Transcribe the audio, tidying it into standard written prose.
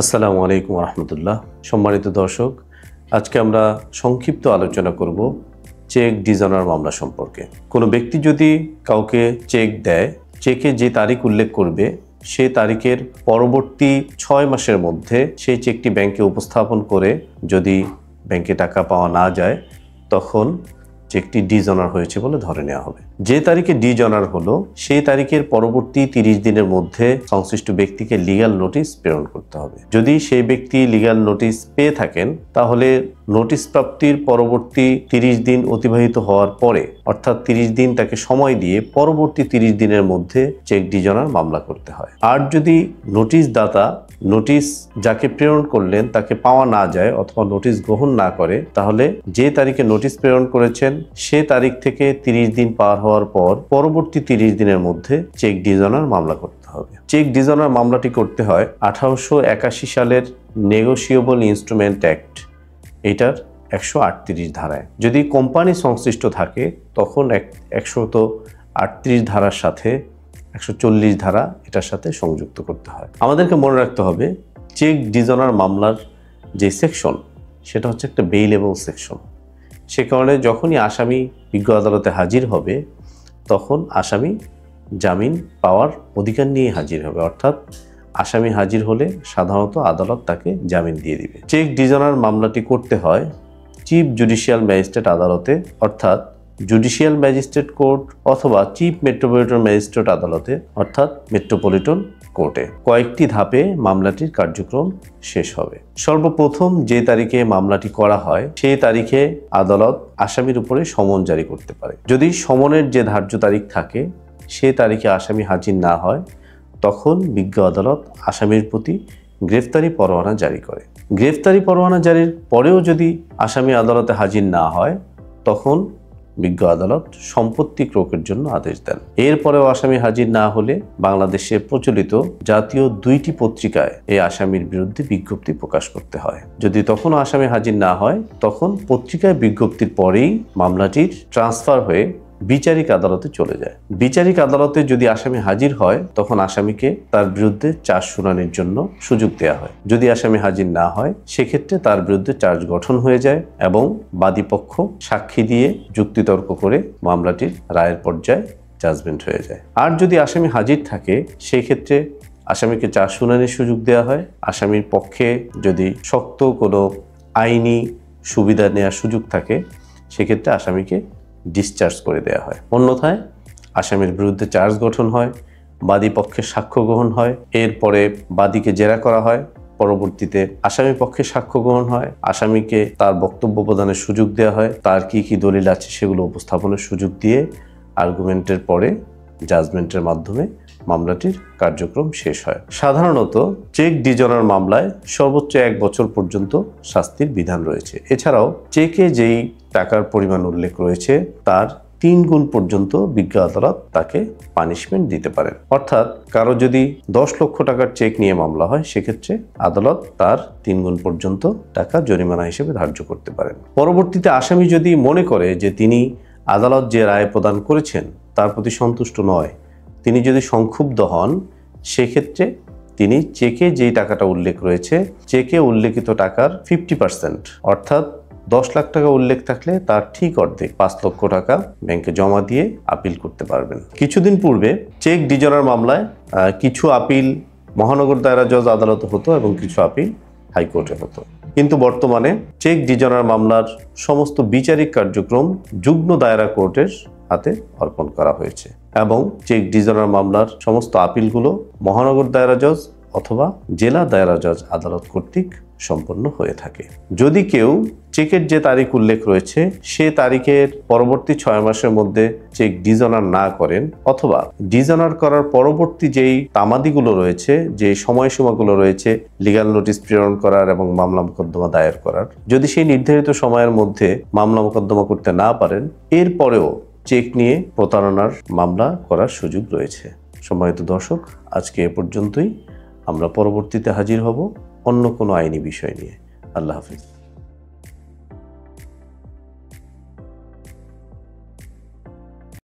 আসসালামু আলাইকুম রহমতুল্লাহ। সম্মানিত দর্শক, আজকে আমরা সংক্ষিপ্ত আলোচনা করব চেক ডিজঅনার মামলা সম্পর্কে। কোনো ব্যক্তি যদি কাউকে চেক দেয়, চেকে যে তারিখ উল্লেখ করবে সেই তারিখের পরবর্তী 6 মাসের মধ্যে সেই চেকটি ব্যাংকে উপস্থাপন করে যদি ব্যাংকে টাকা পাওয়া না যায়, তখন চেকটি ডিজঅনার হয়েছে বলে ধরে নেওয়া হবে। যে তারিখে ডিজঅনার হলো সেই তারিখের পরবর্তী 30 দিনের মধ্যে সংশ্লিষ্ট ব্যক্তিকে লিগ্যাল নোটিশ প্রেরণ করতে হবে। যদি সেই ব্যক্তি লিগ্যাল নোটিশ পেয়ে থাকেন, তাহলে নোটিশ প্রাপ্তির পরবর্তী 30 দিন অতিবাহিত হওয়ার পরে, অর্থাৎ 30 দিন তাকে সময় দিয়ে পরবর্তী 30 দিনের মধ্যে চেক ডিজঅনার মামলা করতে হয়। আর যদি নোটিশ দাতা নোটিশ যাকে প্রেরণ করলেন তাকে পাওয়া না যায় অথবা নোটিশ গ্রহণ না করে, তাহলে যে তারিখে নোটিশ প্রেরণ করেছেন সে তারিখ থেকে 30 দিন পার হওয়ার পর পরবর্তী 30 দিনের মধ্যে চেক ডিজঅনার মামলা করতে হবে। চেক ডিজঅনার মামলাটি করতে হয় 1881 সালের নেগোশিয়েবল ইনস্ট্রুমেন্ট অ্যাক্ট, এটার 138 ধারায়। যদি কোম্পানি সংশ্লিষ্ট থাকে তখন 138 ধারার সাথে 140 ধারা এটার সাথে সংযুক্ত করতে হয়। আমাদেরকে মনে রাখতে হবে, চেক ডিজঅনার মামলার যে সেকশন সেটা হচ্ছে একটা বেইলেবল সেকশন। সে কারণে যখনই আসামি বিজ্ঞ আদালতে হাজির হবে, তখন আসামি জামিন পাওয়ার অধিকার নিয়ে হাজির হবে, অর্থাৎ আসামি হাজির হলে সাধারণত আদালত তাকে জামিন দিয়ে দিবে। চেক ডিজঅনার মামলাটি করতে হয় চিফ জুডিশিয়াল ম্যাজিস্ট্রেট আদালতে, অর্থাৎ জুডিশিয়াল ম্যাজিস্ট্রেট কোর্ট অথবা চিফ মেট্রোপলিটন ম্যাজিস্ট্রেট আদালতে, অর্থাৎ মেট্রোপলিটন কোর্টে। কয়েকটি ধাপে মামলাটির কার্যক্রম শেষ হবে। সর্বপ্রথম যে তারিখে মামলাটি করা হয় সেই তারিখে আদালত আসামির উপরে সমন জারি করতে পারে। যদি সমনের যে ধার্য তারিখ থাকে সে তারিখে আসামি হাজির না হয়, তখন বিজ্ঞ আদালত আসামির প্রতি গ্রেফতারি পরোয়ানা জারি করে। গ্রেফতারি পরোয়ানা জারির পরেও যদি আসামি আদালতে হাজির না হয়, তখন বিজ্ঞ আদালত সম্পত্তি ক্রোকের জন্য আদেশ দেন। এরপরেও আসামি হাজির না হলে বাংলাদেশে প্রচলিত জাতীয় 2টি পত্রিকায় এই আসামির বিরুদ্ধে বিজ্ঞপ্তি প্রকাশ করতে হয়। যদি তখনও আসামি হাজির না হয়, তখন পত্রিকায় বিজ্ঞপ্তির পরেই মামলাটির ট্রান্সফার হয়ে বিচারিক আদালতে চলে যায়। বিচারিক আদালতে যদি আসামি হাজির হয়, তখন আসামিকে তার বিরুদ্ধে চার্জ শুনানির জন্য সুযোগ দেওয়া হয়। যদি আসামি হাজির না হয়, সেক্ষেত্রে তার বিরুদ্ধে চার্জ গঠন হয়ে যায় এবং বাদীপক্ষ সাক্ষী দিয়ে যুক্তিতর্ক করে মামলাটির রায়ের পর্যায়ে জাজমেন্ট হয়ে যায়। আর যদি আসামি হাজির থাকে, সেই ক্ষেত্রে আসামিকে চার্জ শুনানির সুযোগ দেওয়া হয়। আসামির পক্ষে যদি শক্ত কোনো আইনি সুবিধা নেওয়ার সুযোগ থাকে, সেক্ষেত্রে আসামিকে ডিসচার্জ করে দেওয়া হয়। অন্যথায় আসামির বিরুদ্ধে চার্জ গঠন হয়, বাদী পক্ষের সাক্ষ্য গ্রহণ হয়, এরপরে বাদীকে জেরা করা হয়, পরবর্তীতে আসামি পক্ষে সাক্ষ্য গ্রহণ হয়, আসামিকে তার বক্তব্য প্রদানের সুযোগ দেওয়া হয়, তার কি কি দলিল আছে সেগুলো উপস্থাপনের সুযোগ দিয়ে আর্গুমেন্টের পরে জাজমেন্টের মাধ্যমে মামলাটির কার্যক্রম শেষ হয়। সাধারণত চেক ডিজঅনার মামলায় সর্বোচ্চ 1 বছর পর্যন্ত শাস্তির বিধান রয়েছে। এছাড়াও চেকে যেই টাকার পরিমাণ উল্লেখ রয়েছে তার 3 গুণ পর্যন্ত বিজ্ঞ আদালত তাকে পানিশমেন্ট দিতে পারেন। অর্থাৎ কারো যদি 10 লক্ষ টাকার চেক নিয়ে মামলা হয়, সেক্ষেত্রে আদালত তার 3 গুণ পর্যন্ত টাকা জরিমানা হিসেবে ধার্য করতে পারেন। পরবর্তীতে আসামি যদি মনে করে যে তিনি আদালত যে রায় প্রদান করেছেন তার প্রতি সন্তুষ্ট নয়, তিনি যদি সংক্ষুব্ধ হন, সেক্ষেত্রে তিনি চেকে যেই টাকাটা উল্লেখ রয়েছে, চেকে উল্লেখিত টাকার 50%, অর্থাৎ 10 লাখ টাকা উল্লেখ থাকলে তার ঠিক অর্ধেক 5 লক্ষ টাকা ব্যাংকে জমা দিয়ে আপিল করতে পারবেন। কিছুদিন পূর্বে চেক ডিজঅনার মামলায় কিছু আপিল মহানগর দায়রা জজ আদালতে হতো এবং কিছু আপিল হাইকোর্টে হতো। কিন্তু বর্তমানে চেক ডিজঅনার মামলার সমস্ত বিচারিক কার্যক্রম যুগ্ম দায়রা কোর্টের হাতে অর্পণ করা হয়েছে এবং চেক ডিজঅনার মামলার সমস্ত আপিলগুলো মহানগর দায়রা জজ অথবা জেলা দায়রা জজ আদালত কর্তৃক সম্পন্ন হয়ে থাকে। যদি কেউ চেকের যে তারিখ উল্লেখ রয়েছে সে তারিখের পরবর্তী 6 মাসের মধ্যে চেক ডিজঅনার না করেন, অথবা ডিজঅনার করার পরবর্তী যেই তামাদিগুলো রয়েছে, যে সময়সীমাগুলো রয়েছে লিগ্যাল নোটিশ প্রেরণ করার এবং মামলা মোকদ্দমা দায়ের করার, যদি সেই নির্ধারিত সময়ের মধ্যে মামলা মোকদ্দমা করতে না পারেন, এরপরেও চেক নিয়ে প্রতারণার মামলা করার সুযোগ রয়েছে। সম্মানিত দর্শক, আজকে এ পর্যন্তই। আমরা পরবর্তীতে হাজির হব অন্য কোনো আইনি বিষয় নিয়ে। আল্লাহ হাফিজ।